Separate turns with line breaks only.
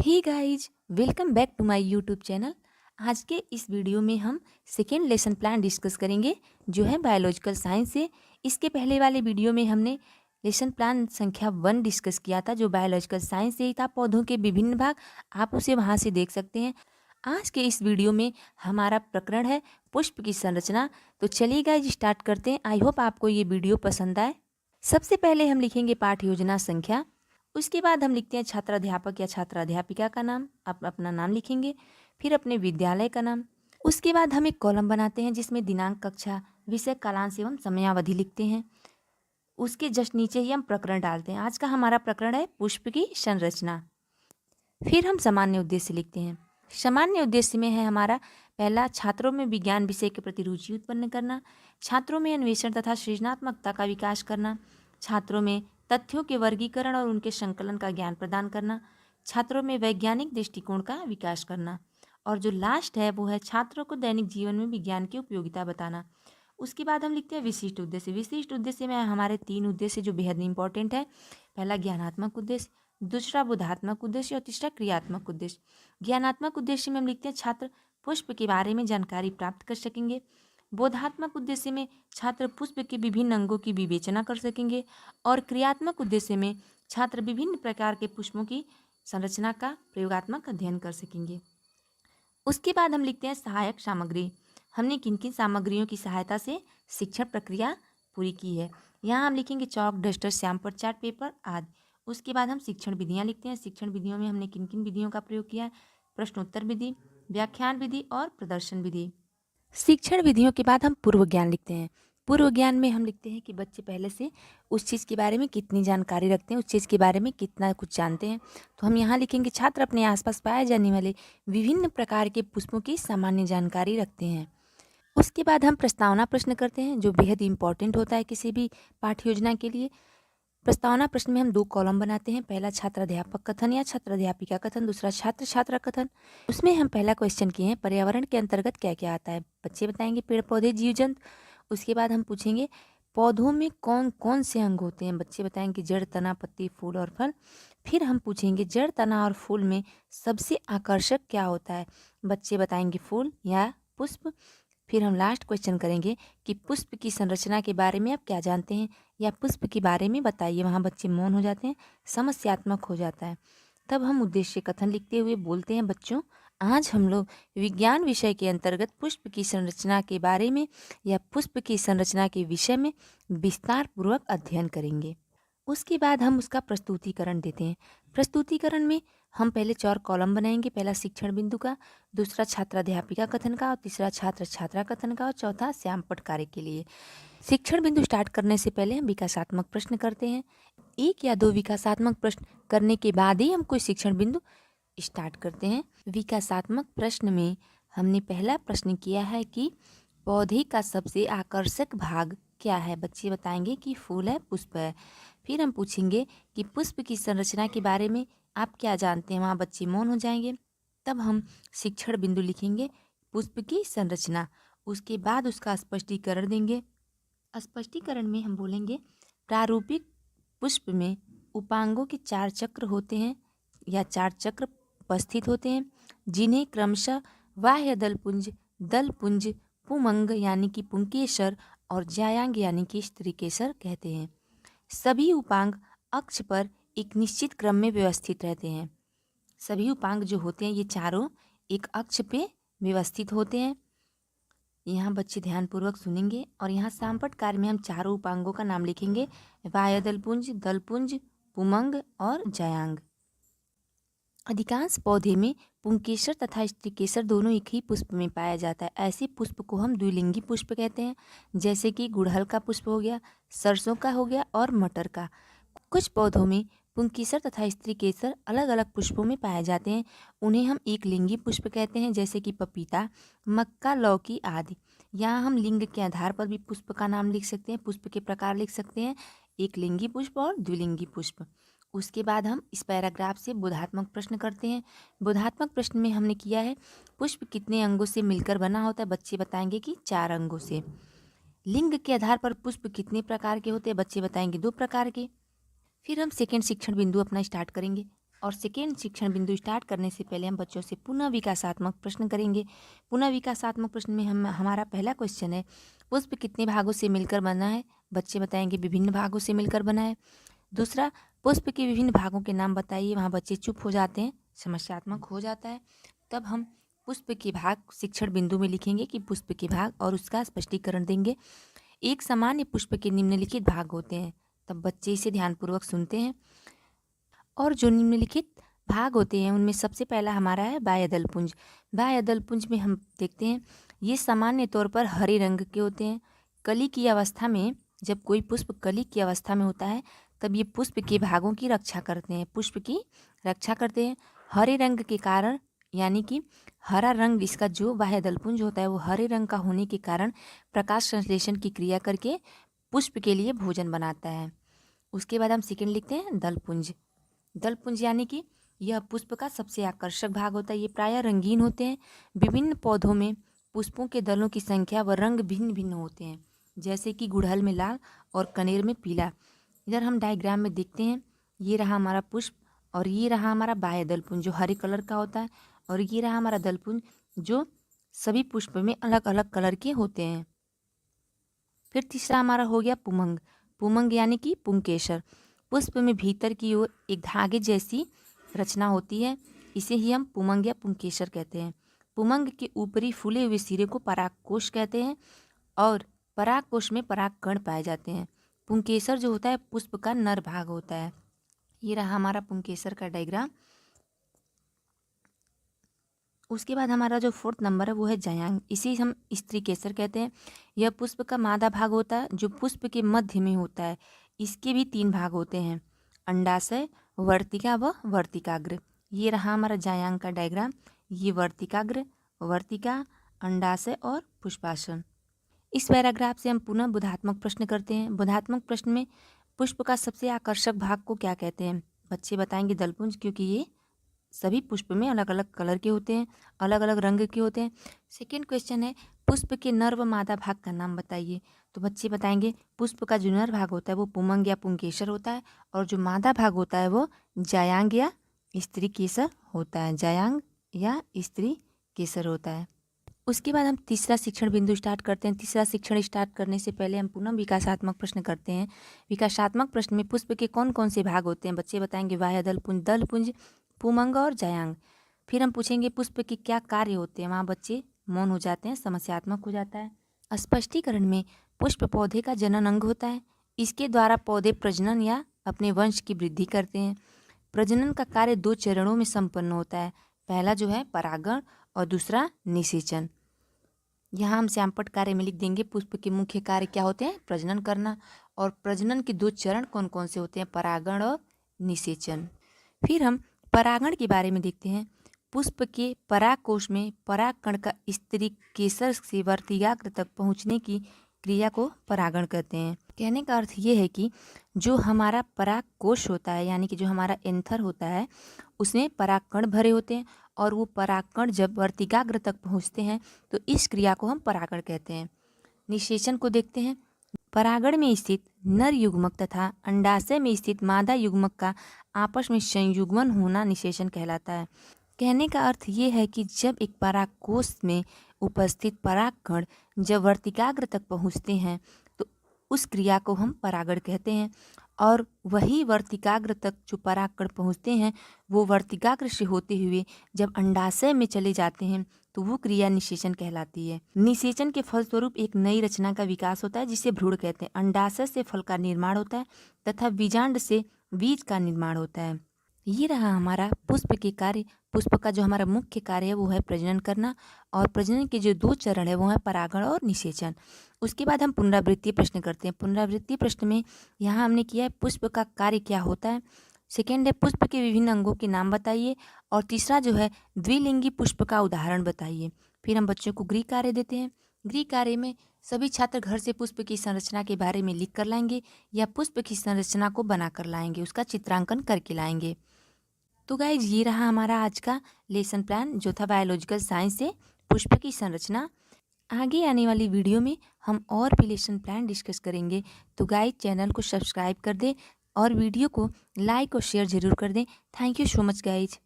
Hey guys, welcome back to my YouTube channel. आज के इस वीडियो में हम सेकेंड लेसन प्लान डिस्कस करेंगे जो है बायोलॉजिकल साइंस से। इसके पहले वाले वीडियो में हमने लेसन प्लान संख्या 1 डिस्कस किया था जो बायोलॉजिकल साइंस से ही था, पौधों के विभिन्न भाग। आप उसे वहाँ से देख सकते हैं। आज के इस वीडियो में हमारा प्रकरण है पुष्प की संरचना। तो चलिए गाइज स्टार्ट करते हैं। आई होप आपको ये वीडियो पसंद आए। सबसे पहले हम लिखेंगे पाठ योजना संख्या। उसके बाद हम लिखते हैं छात्राध्यापक या छात्राध्यापिका का नाम, आप अपना नाम लिखेंगे, फिर अपने विद्यालय का नाम। उसके बाद हम एक कॉलम बनाते हैं जिसमें दिनांक, कक्षा, विषय, कालांश एवं समयावधि लिखते हैं। उसके जस्ट नीचे ही हम प्रकरण डालते हैं। आज का हमारा प्रकरण है पुष्प की संरचना। फिर हम सामान्य उद्देश्य लिखते हैं। सामान्य उद्देश्य में है हमारा पहला, छात्रों में विज्ञान विषय के प्रति रुचि उत्पन्न करना, छात्रों में अन्वेषण तथा सृजनात्मकता का विकास करना, छात्रों में तथ्यों के वर्गीकरण और उनके संकलन का ज्ञान प्रदान करना, छात्रों में वैज्ञानिक दृष्टिकोण का विकास करना, और जो लास्ट है वो है छात्रों को दैनिक जीवन में विज्ञान की उपयोगिता बताना। उसके बाद हम लिखते हैं विशिष्ट उद्देश्य। विशिष्ट उद्देश्य में हमारे 3 उद्देश्य जो बेहद इंपॉर्टेंट है। पहला ज्ञानात्मक उद्देश्य, दूसरा बोधात्मक उद्देश्य और तीसरा क्रियात्मक उद्देश्य। ज्ञानात्मक उद्देश्य में हम लिखते हैं छात्र पुष्प के बारे में जानकारी प्राप्त कर सकेंगे। बोधात्मक उद्देश्य में छात्र पुष्प के विभिन्न अंगों की विवेचना कर सकेंगे, और क्रियात्मक उद्देश्य में छात्र विभिन्न प्रकार के पुष्पों की संरचना का प्रयोगात्मक अध्ययन कर सकेंगे। उसके बाद हम लिखते हैं सहायक सामग्री। हमने किन किन सामग्रियों की सहायता से शिक्षण प्रक्रिया पूरी की है। यहाँ हम लिखेंगे चौक, डस्टर, श्यामपट्ट, चार्ट पेपर आदि। उसके बाद हम शिक्षण विधियाँ लिखते हैं। शिक्षण विधियों में हमने किन किन विधियों का प्रयोग किया है। प्रश्नोत्तर विधि, व्याख्यान विधि और प्रदर्शन विधि। शिक्षण विधियों के बाद हम पूर्व ज्ञान लिखते हैं। पूर्व ज्ञान में हम लिखते हैं कि बच्चे पहले से उस चीज़ के बारे में कितनी जानकारी रखते हैं, उस चीज़ के बारे में कितना कुछ जानते हैं। तो हम यहाँ लिखेंगे छात्र अपने आसपास पाए जाने वाले विभिन्न प्रकार के पुष्पों की सामान्य जानकारी रखते हैं। उसके बाद हम प्रस्तावना प्रश्न करते हैं जो बेहद इंपॉर्टेंट होता है किसी भी पाठ्य योजना के लिए। प्रस्तावना प्रश्न में हम 2 कॉलम बनाते हैं। पहला छात्राध्यापक कथन या छात्राध्यापिका कथन, दूसरा छात्र छात्रा कथन। उसमें हम पहला क्वेश्चन किए हैं पर्यावरण के अंतर्गत क्या क्या आता है। बच्चे बताएंगे पेड़ पौधे जीव जंतु। उसके बाद हम पूछेंगे पौधों में कौन कौन से अंग होते हैं। बच्चे बताएंगे जड़, तना, पत्ती, फूल और फल। फिर हम पूछेंगे जड़, तना और फूल में सबसे आकर्षक क्या होता है। बच्चे बताएंगे फूल या पुष्प। फिर हम लास्ट क्वेश्चन करेंगे कि पुष्प की संरचना के बारे में आप क्या जानते हैं, या पुष्प के बारे में बताइए। वहाँ बच्चे मौन हो जाते हैं, समस्यात्मक हो जाता है। तब हम उद्देश्य कथन लिखते हुए बोलते हैं बच्चों आज हम लोग विज्ञान विषय के अंतर्गत पुष्प की संरचना के बारे में या पुष्प की संरचना के विषय में विस्तार पूर्वक अध्ययन करेंगे। उसके बाद हम उसका प्रस्तुतिकरण देते हैं। प्रस्तुतिकरण में हम पहले 4 कॉलम बनाएंगे। पहला शिक्षण बिंदु का, दूसरा छात्राध्यापिका कथन का, और तीसरा छात्र छात्रा कथन का, और चौथा श्यामपट्ट कार्य के लिए। शिक्षण बिंदु स्टार्ट करने से पहले हम विकासात्मक प्रश्न करते हैं। 1 या 2 विकासात्मक प्रश्न करने के बाद ही हम कोई शिक्षण बिंदु स्टार्ट करते हैं। विकासात्मक प्रश्न में हमने पहला प्रश्न किया है कि पौधे का सबसे आकर्षक भाग क्या है। बच्चे बताएंगे कि फूल है, पुष्प है। फिर हम पूछेंगे कि पुष्प की संरचना के बारे में आप क्या जानते हैं। वहाँ बच्चे मौन हो जाएंगे। तब हम शिक्षण बिंदु लिखेंगे पुष्प की संरचना। उसके बाद उसका स्पष्टीकरण देंगे। स्पष्टीकरण में हम बोलेंगे प्रारूपिक पुष्प में उपांगों के 4 चक्र होते हैं या 4 चक्र उपस्थित होते हैं, जिन्हें क्रमशः बाह्य दलपुंज, दलपुंज, पुमंग यानी कि पुंकेसर और जायांग यानी कि स्त्रीकेसर कहते हैं। सभी उपांग अक्ष पर एक निश्चित क्रम में व्यवस्थित रहते हैं। सभी उपांग जो होते हैं ये चारों एक अक्ष पे व्यवस्थित होते हैं। यहाँ बच्चे ध्यानपूर्वक सुनेंगे और यहाँ श्यामपट्ट कार्य में हम चारों उपांगों का नाम लिखेंगे बाह्य दलपुंज, दलपुंज, पुमंग और जायांग। अधिकांश पौधे में पुंकेसर तथा स्त्रीकेसर दोनों एक ही पुष्प में पाया जाता है। ऐसे पुष्प को हम द्विलिंगी पुष्प कहते हैं, जैसे कि गुड़हल का पुष्प हो गया, सरसों का हो गया और मटर का। कुछ पौधों में पुंकेसर तथा स्त्रीकेसर अलग अलग पुष्पों में पाए जाते हैं, उन्हें हम एक लिंगी पुष्प कहते हैं, जैसे कि पपीता, मक्का, लौकी आदि। यहाँ हम लिंग के आधार पर भी पुष्प का नाम लिख सकते हैं, पुष्प के प्रकार लिख सकते हैं, एक लिंगी पुष्प और द्विलिंगी पुष्प। उसके बाद हम इस पैराग्राफ से बोधात्मक प्रश्न करते हैं। बोधात्मक प्रश्न में हमने किया है पुष्प कितने अंगों से मिलकर बना होता है। बच्चे बताएंगे कि 4 अंगों से। लिंग के आधार पर पुष्प कितने प्रकार के होते हैं। बच्चे बताएंगे 2 प्रकार के। फिर हम सेकेंड शिक्षण बिंदु अपना स्टार्ट करेंगे और सेकेंड शिक्षण बिंदु स्टार्ट करने से पहले हम बच्चों से पुनः विकासात्मक प्रश्न करेंगे। पुनः विकासात्मक प्रश्न में हमारा पहला क्वेश्चन है, पुष्प कितने भागों से मिलकर बना है? बच्चे बताएंगे विभिन्न भागों से मिलकर बना है। दूसरा, पुष्प के विभिन्न भागों के नाम बताइए। वहाँ बच्चे चुप हो जाते हैं, समस्यात्मक हो जाता है। तब हम पुष्प के भाग शिक्षण बिंदु में लिखेंगे कि पुष्प के भाग, और उसका स्पष्टीकरण देंगे। एक सामान्य पुष्प के निम्नलिखित भाग होते हैं। तब बच्चे इसे ध्यानपूर्वक सुनते हैं। और जो निम्नलिखित भाग होते हैं उनमें सबसे पहला हमारा है बाह्य दलपुंज। बाह्य दलपुंज में हम देखते हैं ये सामान्य तौर पर हरे रंग के होते हैं। कली की अवस्था में, जब कोई पुष्प कली की अवस्था में होता है तब ये पुष्प के भागों की रक्षा करते हैं, पुष्प की रक्षा करते हैं। हरे रंग के कारण, यानी कि हरा रंग इसका जो बाह्य दलपुंज होता है वो हरे रंग का होने के कारण प्रकाश संश्लेषण की क्रिया करके पुष्प के लिए भोजन बनाता है। उसके बाद हम सेकेंड लिखते हैं दलपुंज। दलपुंज यानी कि यह पुष्प का सबसे आकर्षक भाग होता है। ये प्रायः रंगीन होते हैं। विभिन्न पौधों में पुष्पों के दलों की संख्या व रंग भिन्न भिन्न होते हैं, जैसे कि गुड़हल में लाल और कनेर में पीला। इधर हम डायग्राम में देखते हैं, ये रहा हमारा पुष्प और ये रहा हमारा बाह्य दलपुंज जो हरे कलर का होता है, और ये रहा हमारा दलपुंज जो सभी पुष्प में अलग अलग कलर के होते हैं। फिर तीसरा हमारा हो गया पुमंग। पुमंग यानी कि पुंकेसर। पुष्प में भीतर की ओर एक धागे जैसी रचना होती है, इसे ही हम पुमंग या पुंकेसर कहते हैं। पुमंग के ऊपरी फूले हुए सिरे को परागकोश कहते हैं और परागकोश में परागकण पाए जाते हैं। पुंकेसर जो होता है पुष्प का नर भाग होता है। ये रहा हमारा पुंकेसर का डायग्राम। उसके बाद हमारा जो फोर्थ नंबर है वो है जायांग, इसे हम स्त्री केसर कहते हैं। यह पुष्प का मादा भाग होता है जो पुष्प के मध्य में होता है। इसके भी 3 भाग होते हैं, अंडाशय, वर्तिका व वर्तिकाग्र। ये रहा हमारा जायांग का डायग्राम। ये वर्तिकाग्र, वर्तिका, अंडाशय और पुष्पासन। इस पैराग्राफ से हम पुनः बोधात्मक प्रश्न करते हैं। बोधात्मक प्रश्न में पुष्प का सबसे आकर्षक भाग को क्या कहते हैं? बच्चे बताएंगे दलपुंज, क्योंकि ये सभी पुष्प में अलग अलग कलर के होते हैं, अलग अलग रंग के होते हैं। सेकेंड क्वेश्चन है, पुष्प के नर व मादा भाग का नाम बताइए। तो बच्चे बताएंगे पुष्प का जो नर भाग होता है वो पुमंग या पुंकेसर होता है, और जो मादा भाग होता है वो जायांग या स्त्री केसर होता है। जायांग या स्त्री केसर होता है। उसके बाद हम तीसरा शिक्षण बिंदु स्टार्ट करते हैं। तीसरा शिक्षण स्टार्ट करने से पहले हम पुनः विकासात्मक प्रश्न करते हैं। विकासात्मक प्रश्न में पुष्प के कौन कौन से भाग होते हैं? बच्चे बताएंगे बाह्य दलपुंज, दलपुंज, पुमंग और जायांग। फिर हम पूछेंगे पुष्प के क्या कार्य होते हैं? वहाँ बच्चे मौन हो जाते हैं, समस्यात्मक हो जाता है। स्पष्टीकरण में पुष्प पौधे का जनन अंग होता है। इसके द्वारा पौधे प्रजनन या अपने वंश की वृद्धि करते हैं। प्रजनन का कार्य 2 चरणों में संपन्न होता है। पहला जो है परागण और दूसरा निषेचन। यहाँ हम श्यामपट्ट कार्य में लिख देंगे पुष्प के मुख्य कार्य क्या होते हैं? प्रजनन करना। और प्रजनन के 2 चरण कौन कौन से होते हैं? परागण और निषेचन। फिर हम परागण के बारे में देखते हैं। पुष्प के परागकोश में परागकण का स्त्री केसर से वर्तिकाग्र तक पहुँचने की क्रिया को परागण कहते हैं। कहने का अर्थ ये है कि जो हमारा परागकोश होता है, यानी कि जो हमारा एंथर होता है, उसमें परागकण भरे होते हैं, और वो परागकण जब वर्तिकाग्र तक पहुँचते हैं तो इस क्रिया को हम परागण कहते हैं। निषेचन को देखते हैं। परागण में स्थित नर युग्मक तथा अंडाशय में स्थित मादा युग्मक का आपस में संयुग्मन होना निषेचन कहलाता है। कहने का अर्थ ये है कि जब एक परागकोश में उपस्थित परागकण जब वर्तिकाग्र तक पहुँचते हैं तो उस क्रिया को हम परागण कहते हैं, और वही वर्तिकाग्र तक जो परागकण पहुँचते हैं वो वर्तिकाग्र से होते हुए जब अंडाशय में चले जाते हैं तो वो क्रिया निषेचन कहलाती है। निषेचन के फलस्वरूप एक नई रचना का विकास होता है जिसे भ्रूण कहते हैं। अंडाशय से फल का निर्माण होता है तथा बीजांड से बीज का निर्माण होता है। ये रहा हमारा पुष्प के कार्य। पुष्प का जो हमारा मुख्य कार्य है वो है प्रजनन करना, और प्रजनन के जो 2 चरण है वो है परागण और निषेचन। उसके बाद हम पुनरावृत्ति प्रश्न करते हैं। पुनरावृत्ति प्रश्न में यहाँ हमने किया है पुष्प का कार्य क्या होता है। सेकेंड है पुष्प के विभिन्न अंगों के नाम बताइए, और तीसरा जो है द्विलिंगी पुष्प का उदाहरण बताइए। फिर हम बच्चों को गृह कार्य देते हैं। गृह कार्य में सभी छात्र घर से पुष्प की संरचना के बारे में लिख कर लाएंगे या पुष्प की संरचना को बना कर लाएंगे, उसका चित्रांकन करके लाएंगे। तो गाइज ये रहा हमारा आज का लेसन प्लान जो था बायोलॉजिकल साइंस से पुष्प की संरचना। आगे आने वाली वीडियो में हम और भी लेसन प्लान डिस्कस करेंगे। तो गाइज चैनल को सब्सक्राइब कर दे और वीडियो को लाइक और शेयर ज़रूर कर दें। Thank you so much guys.